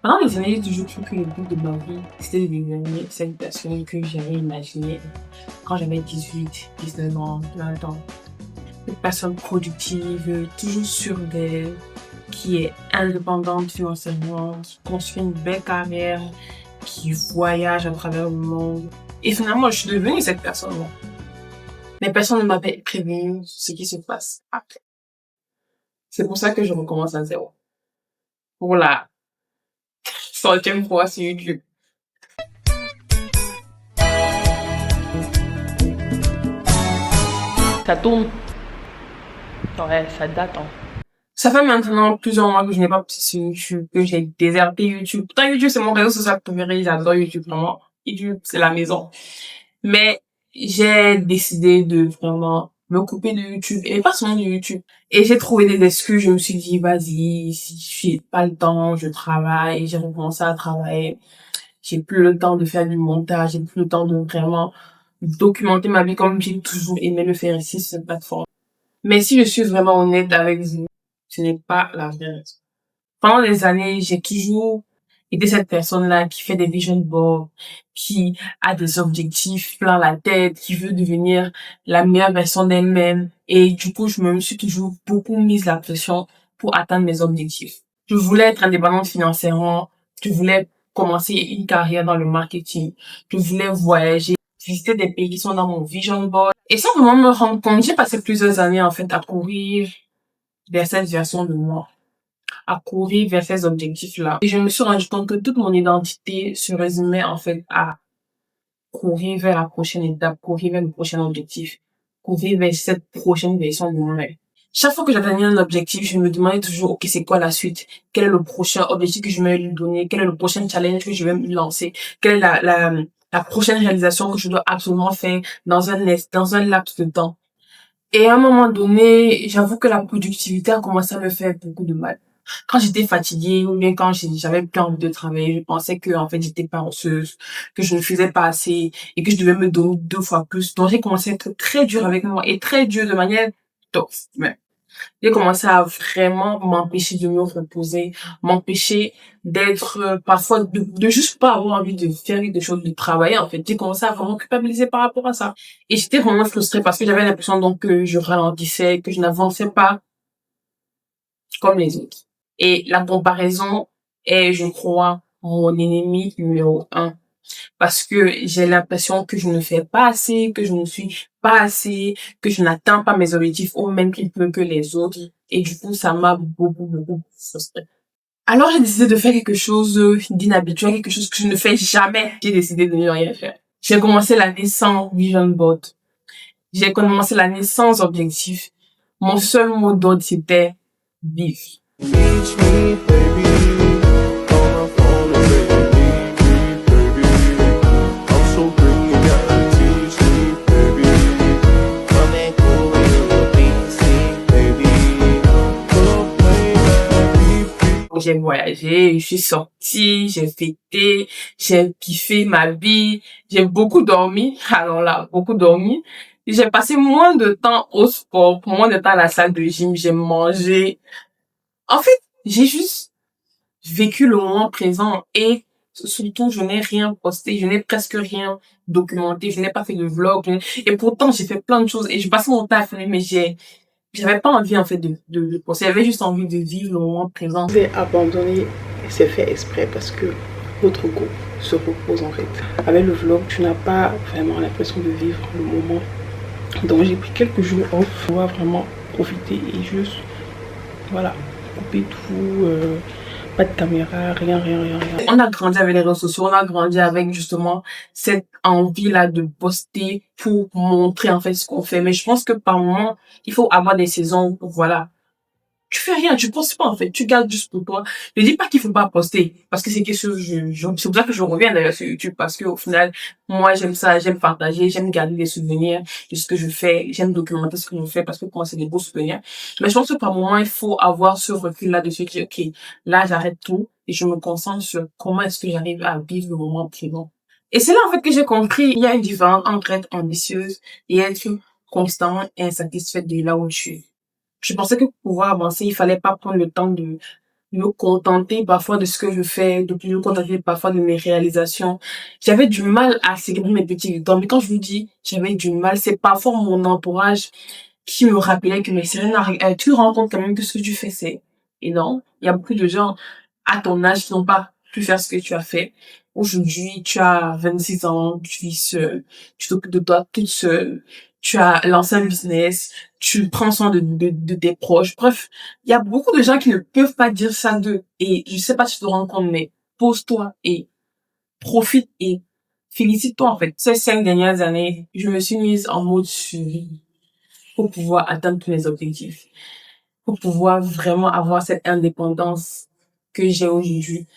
Pendant les années, j'ai toujours cru que le but de ma vie, c'était de devenir cette personne que j'avais imaginée quand j'avais 18, 19 ans, 20 ans. Une personne productive, toujours sûre d'elle, qui est indépendante financièrement, qui construit une belle carrière, qui voyage à travers le monde. Et finalement, je suis devenue cette personne-là. Mais personne ne m'avait prévenu ce qui se passe après. C'est pour ça que je recommence à zéro. Pour la centième fois sur YouTube. Ça tourne. Ouais, ça date, hein. Ça fait maintenant plusieurs mois que je n'ai pas poussé sur YouTube, que j'ai déserté YouTube. Pourtant, YouTube, c'est mon réseau social préféré. J'adore YouTube, vraiment. YouTube, c'est la maison. Mais j'ai décidé de vraiment me couper de YouTube. Et pas seulement de YouTube. Et j'ai trouvé des excuses. Je me suis dit, vas-y, si j'ai pas le temps, je travaille. J'ai recommencé à travailler. J'ai plus le temps de faire du montage. J'ai plus le temps de vraiment documenter ma vie comme j'ai toujours aimé le faire ici sur cette plateforme. Mais si je suis vraiment honnête avec vous, ce n'est pas la vérité. Pendant des années, j'ai toujours été cette personne-là qui fait des vision boards, qui a des objectifs plein la tête, qui veut devenir la meilleure version d'elle-même. Et du coup, je me suis toujours beaucoup mise la pression pour atteindre mes objectifs. Je voulais être indépendante financièrement. Je voulais commencer une carrière dans le marketing. Je voulais voyager, visiter des pays qui sont dans mon vision board. Et sans vraiment me rendre compte, j'ai passé plusieurs années, en fait, à courir vers cette version de moi, à courir vers ces objectifs-là. Et je me suis rendu compte que toute mon identité se résumait, en fait, à courir vers la prochaine étape, courir vers le prochain objectif, courir vers cette prochaine version de moi-même. Chaque fois que j'atteignais un objectif, je me demandais toujours, OK, c'est quoi la suite? Quel est le prochain objectif que je vais lui donner? Quel est le prochain challenge que je vais me lancer? Quelle est la prochaine réalisation que je dois absolument faire dans un laps de temps? Et à un moment donné, j'avoue que la productivité a commencé à me faire beaucoup de mal. Quand j'étais fatiguée ou bien quand j'avais plus envie de travailler, je pensais que, en fait, j'étais paresseuse, que je ne faisais pas assez et que je devais me donner 2 fois plus. Donc, j'ai commencé à être très dure avec moi et très dure de manière toxique. J'ai commencé à vraiment m'empêcher de me reposer, m'empêcher d'être, parfois, de juste pas avoir envie de faire quelque chose, de travailler, en fait. J'ai commencé à vraiment culpabiliser par rapport à ça. Et j'étais vraiment frustrée parce que j'avais l'impression donc que je ralentissais, que je n'avançais pas comme les autres. Et la comparaison est, je crois, mon ennemi numéro un. Parce que j'ai l'impression que je ne fais pas assez, que je ne suis pas assez, que je n'atteins pas mes objectifs au même rythme que les autres. Et du coup, ça m'a beaucoup frustrée. Alors, j'ai décidé de faire quelque chose d'inhabituel, quelque chose que je ne fais jamais. J'ai décidé de ne rien faire. J'ai commencé l'année sans vision board. J'ai commencé l'année sans objectif. Mon seul mot d'ordre, c'était vivre. Teach me, baby, on my phone and say you need me, baby. I'm so great, you gotta teach me, baby. Come and go with your BC, baby. Come play my beat. J'ai voyagé, je suis sortie, j'ai fêté, j'ai kiffé ma vie, j'ai beaucoup dormi. Alors là, beaucoup dormi. J'ai passé moins de temps au sport, moins de temps à la salle de gym, j'ai mangé. En fait, j'ai juste vécu le moment présent et surtout, je n'ai rien posté, je n'ai presque rien documenté, je n'ai pas fait de vlog. Et pourtant, j'ai fait plein de choses et je passais mon temps à faire, mais j'avais pas envie, en fait, de poster. J'avais juste envie de vivre le moment présent. J'ai abandonné, c'est fait exprès parce que votre go se repose en fait. Avec le vlog, tu n'as pas vraiment l'impression de vivre le moment. Donc j'ai pris quelques jours off pour vraiment profiter et juste, voilà, couper tout, pas de caméra, rien. On a grandi avec les réseaux sociaux, on a grandi avec justement cette envie-là de poster pour montrer en fait ce qu'on fait. Mais je pense que par moment, il faut avoir des saisons où, voilà, tu fais rien, tu postes pas en fait, tu gardes juste pour toi. Ne dis pas qu'il faut pas poster, parce que c'est quelque chose, c'est pour ça que je reviens d'ailleurs sur YouTube, parce que au final, moi j'aime ça, j'aime partager, j'aime garder des souvenirs de ce que je fais, j'aime documenter ce que je fais, parce que pour moi c'est des beaux souvenirs. Mais je pense que par moment, il faut avoir ce recul-là de se dire, ok, là j'arrête tout, et je me concentre sur comment est-ce que j'arrive à vivre le moment présent. Et c'est là en fait que j'ai compris, il y a une différence entre être ambitieuse et être constant et insatisfaite de là où je suis. Je pensais que pour pouvoir avancer, il fallait pas prendre le temps me contenter parfois de ce que je fais, de plus me contenter parfois de mes réalisations. J'avais du mal à célébrer mes petits victoires. Mais quand je vous dis, j'avais du mal, c'est parfois mon entourage qui me rappelait que, mais Serena, tu te rends compte quand même que ce que tu fais, c'est énorme. Il y a beaucoup de gens à ton âge qui n'ont pas pu faire ce que tu as fait. Aujourd'hui, tu as 26 ans, tu vis seule, tu t'occupes de toi toute seule, tu as lancé un business, tu prends soin de tes proches. Bref, il y a beaucoup de gens qui ne peuvent pas dire ça d'eux. Et je sais pas si tu te rends compte, mais pose-toi et profite et félicite-toi, en fait. Ces 5 dernières années, je me suis mise en mode suivi pour pouvoir atteindre tous mes objectifs, pour pouvoir vraiment avoir cette indépendance que j'ai aujourd'hui.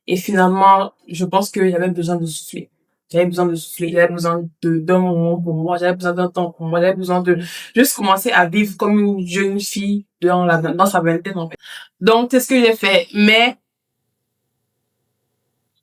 Et finalement, je pense que j'avais besoin de souffler. J'avais besoin de souffler, j'avais besoin d'un moment pour moi, j'avais besoin d'un temps pour moi, j'avais besoin de juste commencer à vivre comme une jeune fille dans sa vingtaine, en fait. Donc, c'est ce que j'ai fait. Mais,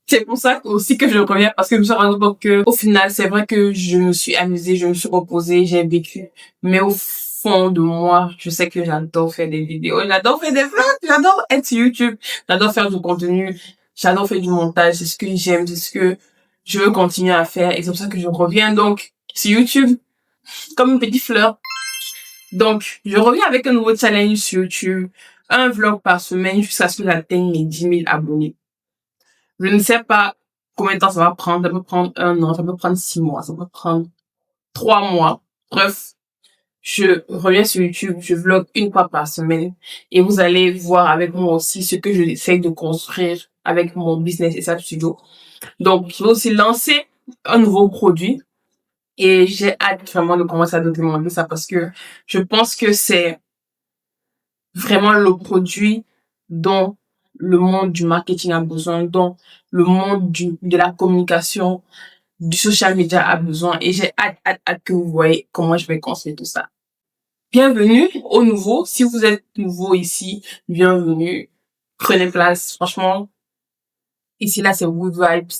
c'est pour ça aussi que je reviens, parce que je me suis rendu compte que, au final, c'est vrai que je me suis amusée, je me suis reposée, j'ai vécu. Mais au fond de moi, je sais que j'adore faire des vidéos, j'adore faire des vlogs, j'adore être sur YouTube, j'adore faire du contenu, j'adore faire du montage, c'est ce que j'aime, c'est ce que je veux continuer à faire, et c'est pour ça que je reviens donc sur YouTube, comme une petite fleur. Donc, je reviens avec un nouveau challenge sur YouTube, un vlog par semaine jusqu'à ce que j'atteigne mes 10 000 abonnés. Je ne sais pas combien de temps ça va prendre. Ça peut prendre 1 an, ça peut prendre 6 mois, ça peut prendre 3 mois. Bref, je reviens sur YouTube, je vlog une fois par semaine et vous allez voir avec moi aussi ce que j'essaie de construire avec mon business et Studio. Donc, je vais aussi lancer un nouveau produit et j'ai hâte vraiment de commencer à documenter ça parce que je pense que c'est vraiment le produit dont le monde du marketing a besoin, dont le monde de la communication, du social media a besoin. Et j'ai hâte que vous voyez comment je vais construire tout ça. Bienvenue aux nouveaux. Si vous êtes nouveau ici, bienvenue. Prenez place. Franchement, ici, là, c'est Good Vibes.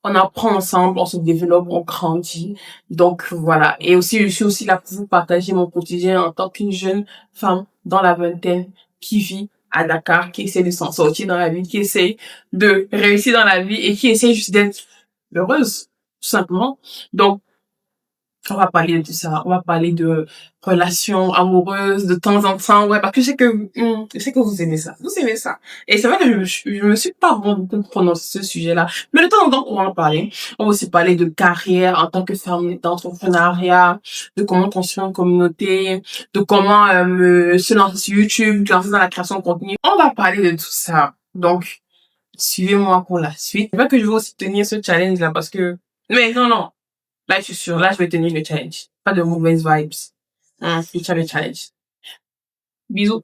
On apprend ensemble, on se développe, on grandit. Donc, voilà. Et aussi, je suis aussi là pour vous partager mon quotidien en tant qu'une jeune femme dans la vingtaine qui vit à Dakar, qui essaie de s'en sortir dans la vie, qui essaie de réussir dans la vie et qui essaie juste d'être heureuse, tout simplement. Donc, on va parler de tout ça. On va parler de relations amoureuses de temps en temps. Ouais, parce que je sais que vous aimez ça. Vous aimez ça. Et c'est vrai que je me suis pas vraiment beaucoup prononcé ce sujet-là. Mais de temps en temps, on va en parler. On va aussi parler de carrière en tant que femme, d'entrepreneuriat, de comment construire une communauté, de comment se lancer sur YouTube, se lancer dans la création de contenu. On va parler de tout ça. Donc, suivez-moi pour la suite. C'est vrai que je vais aussi tenir ce challenge-là parce que... Mais non. Là, je suis sûre. Là, je vais tenir le challenge. Pas de mauvaises vibes. Je tiens le challenge. Bisous.